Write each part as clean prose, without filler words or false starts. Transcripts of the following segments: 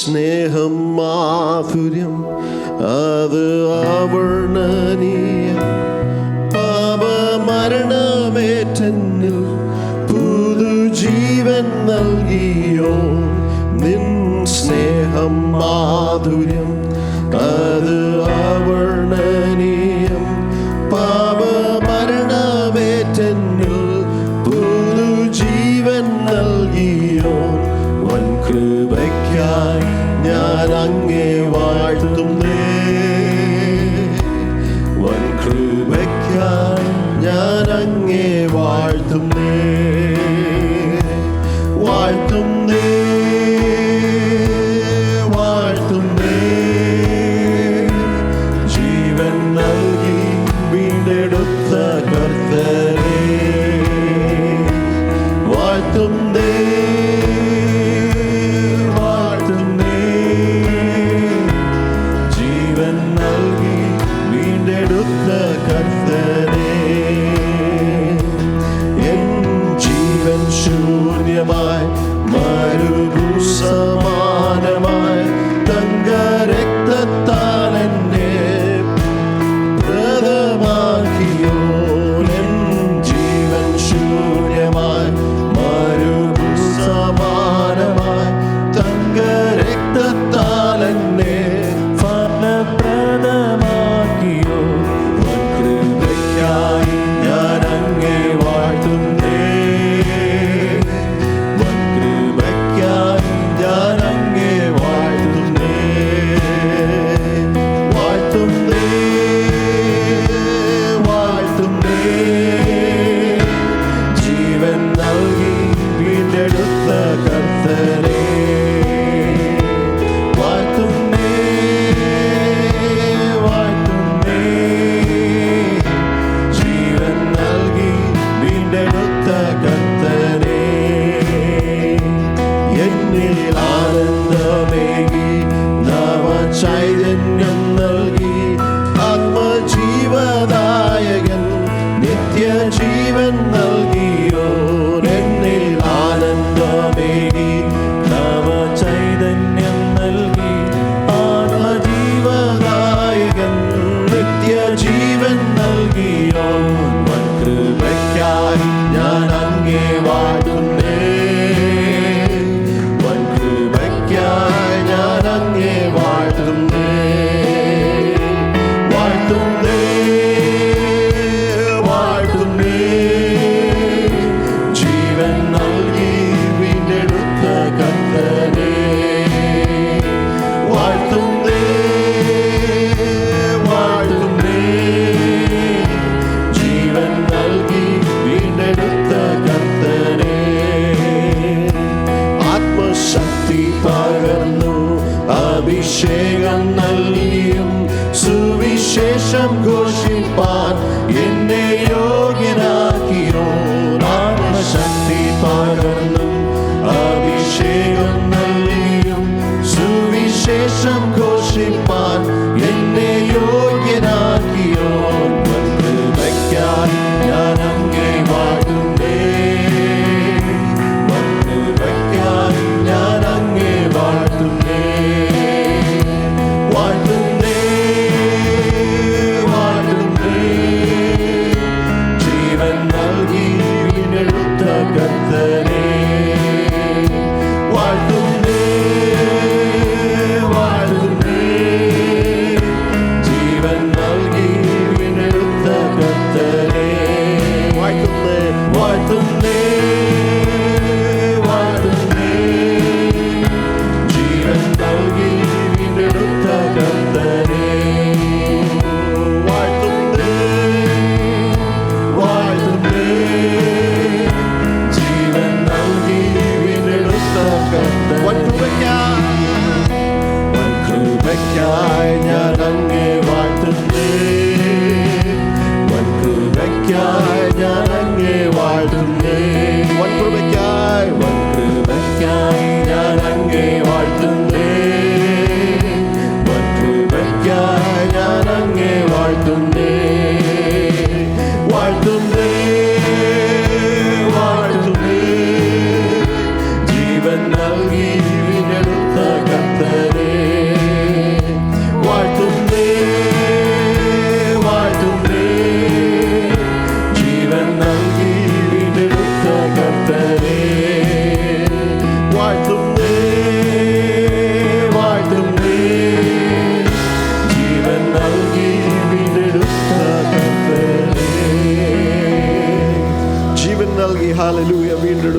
സ്നേഹം മാധുര്യം അത് അവർണ്ണനീയം. പാപമരണമേറ്റെന്നിൽ പുതുജീവൻ നൽകിയോ. നിൻ സ്നേഹം മാധുര്യം അത് അവർണ്ണനീയം. പാപമരണമേറ്റെന്നിൽ പുതുജീവൻ നൽകിയോ. വൻ കൃപയ്ക്കായി ഞാൻ അങ്ങേ വാഴ്ത്തുന്നേ. വൻ കൃപയ്ക്കായി ഞാൻ അങ്ങേ വാഴ്ത്തുന്നേ. വാഴ്ത്തുന്നേ വാഴ്ത്തുന്നേ. ജീവൻ നൽകി വീണ്ടെടുത്ത കർത്തരേ വാഴ്ത്തുന്നേ. ശൂന്യമായി മരുഭൂസമാനമായി തങ്കരക്തത്താൽ എന്നെ പ്രദമാക്കിയോ. എൻ ജീവൻ ശൂന്യമായി മരുഭൂസമാനമായി തങ്കരക്തത്താൽ എന്നെ ഫലപ്രദമാക്കിയോ. കൃപയ്ക്കായി ഞാൻ അങ്ങേ വാഴ്ത്തുന്നേ. ചൈതന്യം നൽകി ആത്മജീവദായകൻ നിത്യജീവൻ നൽകിയോ. എന്നിൽ ആനന്ദമേകി നവ ചൈതന്യം നൽകി ആത്മജീവദായകൻ നിത്യജീവൻ നൽകിയോ. വൻ കൃപയ്ക്കായി ഞാൻ അങ്ങേ വാഴ്ത്തുന്നേ. വൻ കൃപയ്ക്കായി ഞാൻ അങ്ങേ വാഴ്ത്തുന്നേ. വാഴ്ത്തുന്നേ വാഴ്ത്തുന്നേ. ജീവൻ നൽകി വീണ്ടെടുത്ത കർത്തരേ വാഴ്ത്തുന്നേ. വാഴ്ത്തുന്നേ. ജീവൻ നൽകി വീണ്ടെടുത്ത കർത്തരേ. ആത്മശക്തി പകർന്നു അഭിഷേകം നൽകിയും സുവിശേഷം ഘോഷിപ്പാൻ എന്നെ യോഗ്യനാക്കിയോ. ആത്മശക്തി പകർന്നു അഭിഷേകം നൽകിയും സുവിശേഷം ഘോഷിപ്പാൻ എന്നെ യോഗ്യനാക്കിയോ. കൃപയ്ക്കായി ഞാൻ അങ്ങേ വാഴ്ത്തുന്നേ. കൃപയ്ക്കായി ഞാൻ അങ്ങേ വാഴ്ത്തുന്നേ. വാഴ്ത്തുന്നേ വാഴ്ത്തുന്നേ.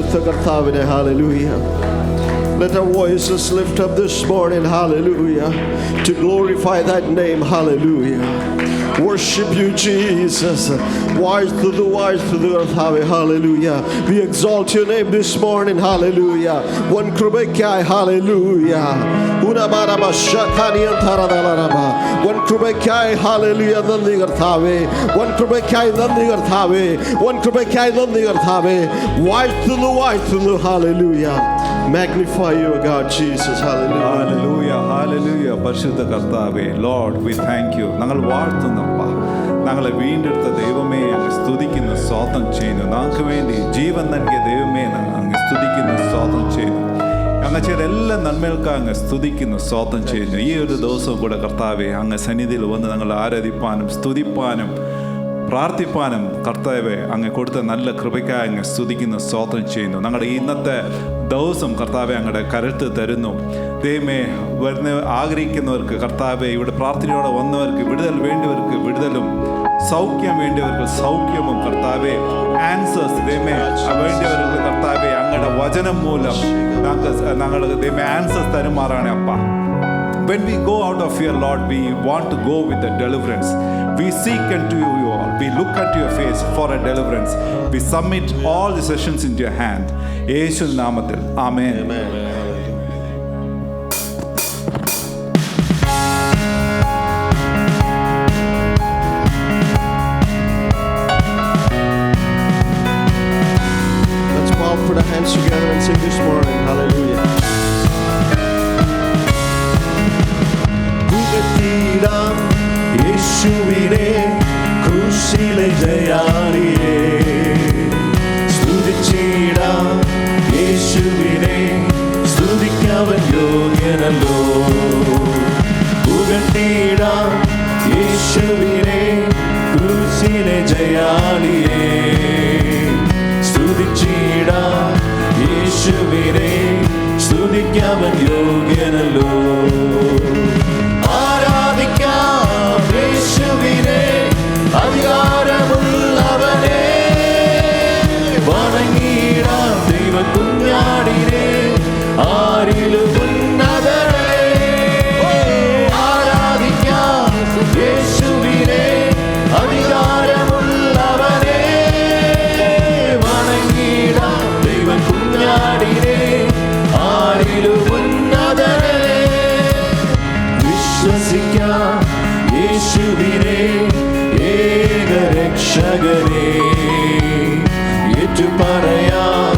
പരിശുദ്ധ കർത്താവിനെ. Hallelujah. Let our voices lift up this morning, hallelujah, to glorify that name, hallelujah. Worship you, Jesus. Wise to the earth, hallelujah. We exalt your name this morning, hallelujah. One krubekai, hallelujah. Unabaraba shakaniyan tharadalaba. One krubekai, hallelujah. Nandi garthave. One krubekai, nandi garthave. One krubekai, nandi garthave. Wise to the, hallelujah. Magnify you, God, Jesus, hallelujah. Hallelujah, hallelujah. പരിശുദ്ധ കർത്താവേ, Lord, we thank you. ഞങ്ങൾ വാഴ്ത്തുന്നപ്പ, ഞങ്ങളെ വീണ്ടെടുത്ത ദൈവമേ അങ്ങ് സ്തുതിക്കുന്ന സ്തോത്രം ചെയ്യുന്നു. ഞങ്ങൾക്ക് വേണ്ടി ജീവൻ നൽകിയ ദൈവമേ അങ്ങ് സ്തുതിക്കുന്ന സ്തോത്രം ചെയ്യുന്നു. അങ്ങ് ചെയ്ത എല്ലാ നന്മകൾക്കും അങ്ങ് സ്തുതിക്കുന്ന സ്തോത്രം ചെയ്യുന്നു. ഈ ഒരു ദിവസവും കൂടെ കർത്താവേ അങ്ങ് സന്നിധിയിൽ വന്ന് ഞങ്ങൾ ആരാധിപ്പാനും സ്തുതിപ്പാനും പ്രാർത്ഥിപ്പാനും കർത്താവേ അങ്ങ് കൊടുത്ത നല്ല കൃപയ്ക്കായി അങ്ങ് സ്തുതിക്കുന്ന സ്തോത്രം ചെയ്യുന്നു. ഞങ്ങളുടെ ഇന്നത്തെ ദിവസം കർത്താവെ അങ്ങയുടെ കരുത്ത് തരുന്നു. ദൈവമേ, വരുന്ന ആഗ്രഹിക്കുന്നവർക്ക് കർത്താവെ, ഇവിടെ പ്രാർത്ഥനയോടെ വന്നവർക്ക് വിടുതൽ വേണ്ടിയവർക്ക് വിടുതലും സൗഖ്യം വേണ്ടിയവർക്ക് സൗഖ്യവും കർത്താവെ ആൻസേഴ്സ് ദൈവമേ വേണ്ടിയവർക്ക് കർത്താവെ അങ്ങയുടെ വചനം മൂലം ഞങ്ങൾക്ക് ദൈവമേ ആൻസേഴ്സ് തരുമാറാണ് അപ്പ. When we go out of here, Lord, we want to go with a deliverance. We seek unto you, Lord. We look unto your face for a deliverance. We submit all the sessions into your hand. യേശുവിൻ നാമത്തിൽ ആമേൻ. Let's bow, put our hands together and sing this morning. Hallelujah. യേശുവിനെ ക്രൂശിലെ ജയാളിയെ സ്തുതിച്ചിടാം. യേശുവിനെ സ്തുതിക്കവൻ യോഗ്യനല്ലോ. പുകഴ്ത്തിടാം യേശുവിനെ ക്രൂശിലെ ജയാളിയെ സ്തുതിച്ചിടാം. യേശുവിനെ സ്തുതിക്കവൻ യോഗ്യനല്ലോ. യേശുവിനെ അധികാരമുള്ളവനെ വണങ്ങിടാം. ദൈവ കുഞ്ഞാടിനെ ആരിലും ഉന്നതനെ ആരാധിക്കാം. യേശുവിനെ അധികാരമുള്ളവനെ വണങ്ങിടാം. ദൈവ കുഞ്ഞാടിനെ ആരിലും ഉന്നതനെ വിശ്വസിക്കാം. യേശുവിനെ ഏകരക്ഷകനെ ഏറ്റുപറയാം.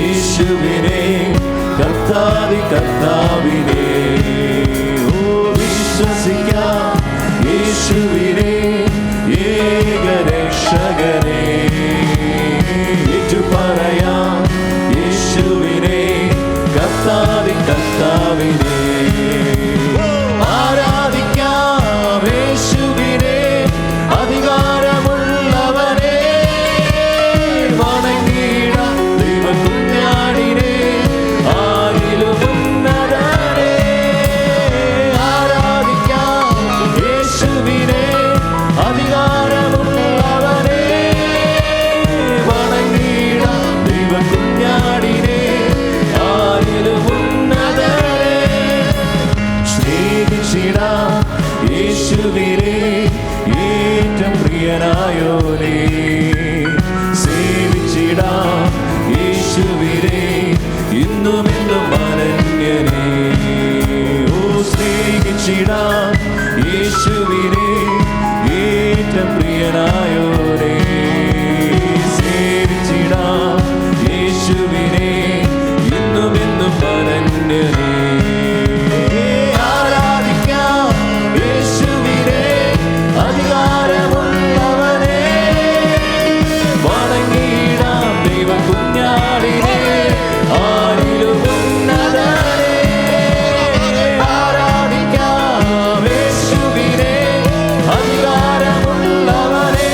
യേശുവിനെ കർത്താവിനെ വിശ്വസിക്കാം. യേശുവിനെ ഏകരക്ഷകനെ ഏറ്റുപറയാം. യേശുവിനെ കർത്താവിനെ ആരാധിക്കാം. യേശുവിനെ അധികാരമുള്ളവനെ വണങ്ങിടാം. ദൈവ കുഞ്ഞാടിനെ ആരിലും ഉന്നതനെ ആരാധിക്കാം. യേശുവിനെ അധികാരമുള്ളവനെ വണങ്ങിടാം. ദൈവ കുഞ്ഞാടിനെ ആരിലും ഉന്നതനെ സ്നേഹിച്ചിടാം. യേശുവിനെ ഏറ്റവും പ്രിയനായോനെ സേവിച്ചിടാം. യേശുവിനെ ഇന്നും എന്നും അനന്യനെ സ്നേഹിച്ചിടാം. യേശുവിനെ ഏറ്റവും പ്രിയനായോനെ സേവിച്ചിടാം. യേശുവിനെ ഇന്നും എന്നും അനന്യനെ അധികാരമുള്ളവനെ വണങ്ങിടാം. ദൈവ കുഞ്ഞാടിനെ ആരിലും ഉന്നതനെ ആരാധിക്കാം. യേശുവിനെ അധികാരമുള്ളവനെ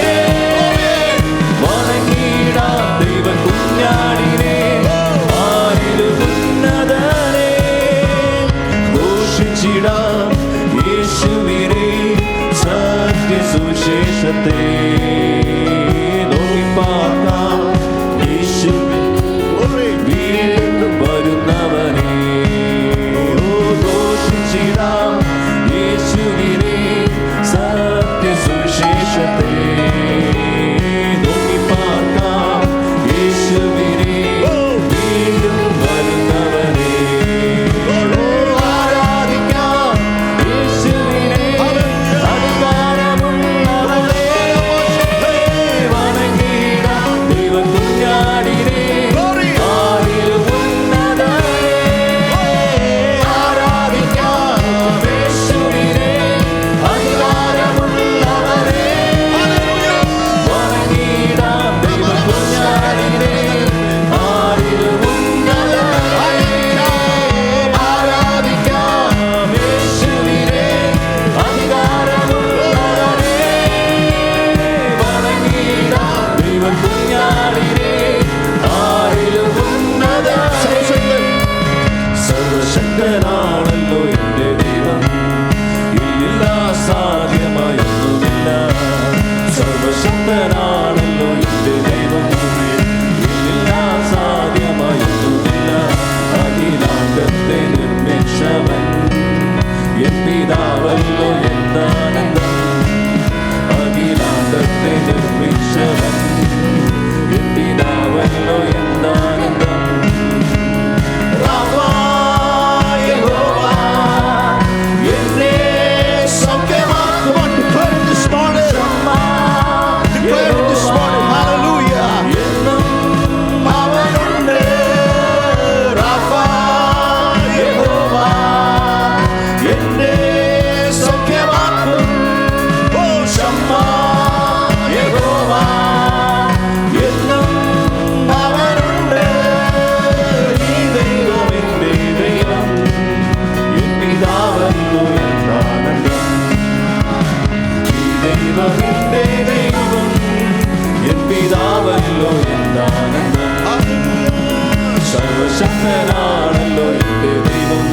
സർവശക്തനാണല്ലോ എന്റെ ദൈവം,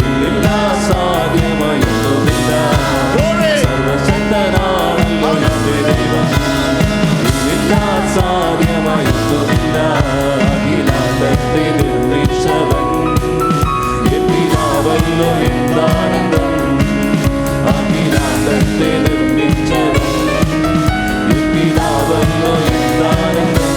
ഇല്ലില്ല സാധ്യമായൊന്നുമില്ല. സർവശക്തനാണല്ലോ എന്റെ ദൈവം, ഇല്ലില്ല സാധ്യമായൊന്നുമില്ല. അഖിലാണ്ടത്തെ നിർമ്മിച്ചവൻ എൻ പിതാവല്ലോ എന്താനന്ദം. അഖിലാണ്ടത്തെ നിർമ്മിച്ചവൻ എൻ പിതാവല്ലോ എന്താനന്ദം.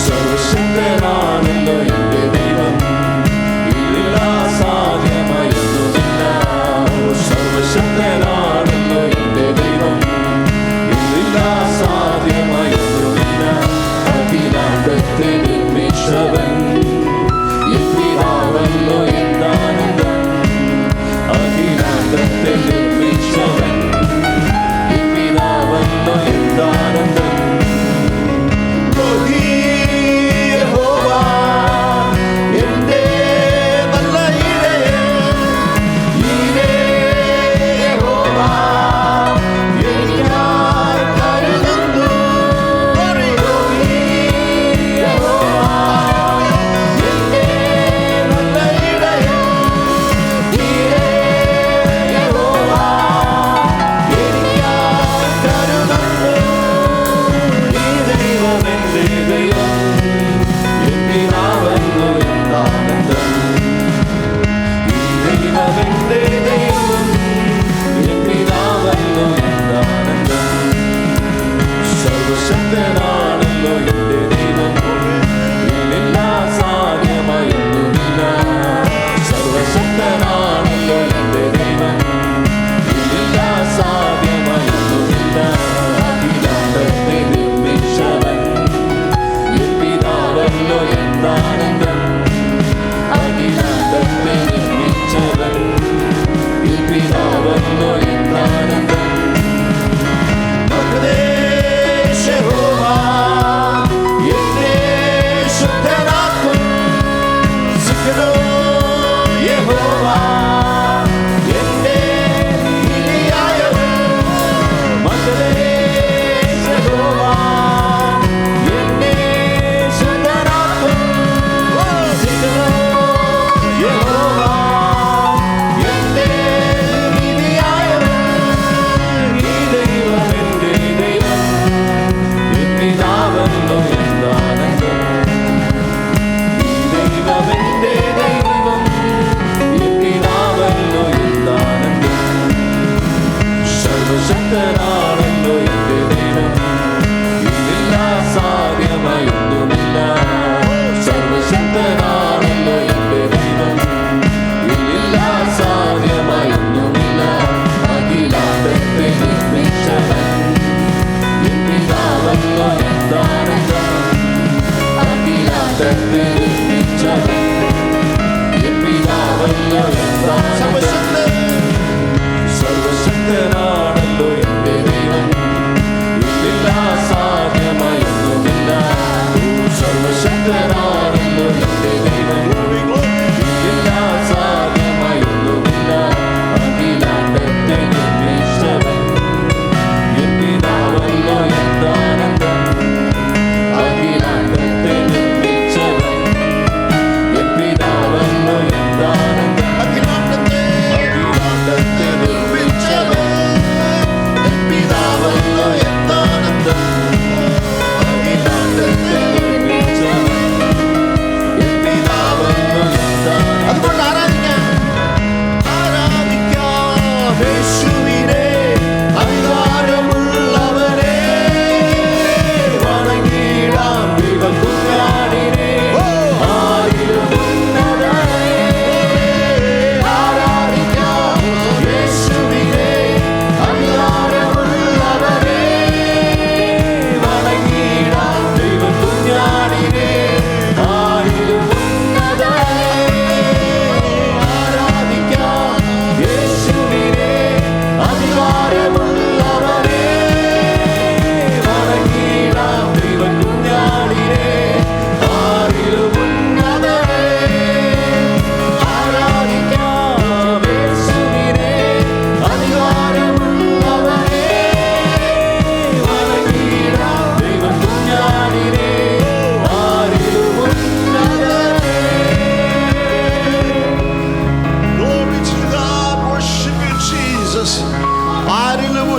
സർവശക്തനാണല്ലോ എന്റെ ദൈവം, ഇല്ലില്ല സാധ്യമായൊന്നുമില്ല. സർവശക്തനാണല്ലോ എന്റെ ദൈവം, ഇല്ലില്ല സാധ്യമായൊന്നുമില്ല. അഖിലാണ്ടത്തെ നിർമ്മിച്ചവൻ എൻ പിതാവല്ലോ എന്താനന്ദം. അഖിലാണ്ടത്തെ നിർമ്മിച്ചവൻ എൻ പിതാവല്ലോ എന്താനന്ദം. സർവശക്തനാണല്ലോ എന്റെ ദൈവം, ഇല്ലില്ല സാധ്യമായൊന്നുമില്ല. സർവശക്തനാണല്ലോ എന്റെ ദൈവം, ഇല്ലില്ല സാധ്യമായൊന്നുമില്ല. അഖിലാണ്ടത്തെ നിർമ്മിച്ചവൻ എൻ പിതാവല്ലോ എന്താനന്ദം. അഖിലാണ്ടത്തെ നിർമ്മിച്ചവൻ എൻ പിതാവല്ലോ എന്താനന്ദം.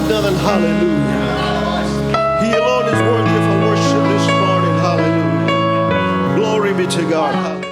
do nothing. Hallelujah. He alone is worthy of our worship this morning. Hallelujah. Glory be to God. Hallelujah.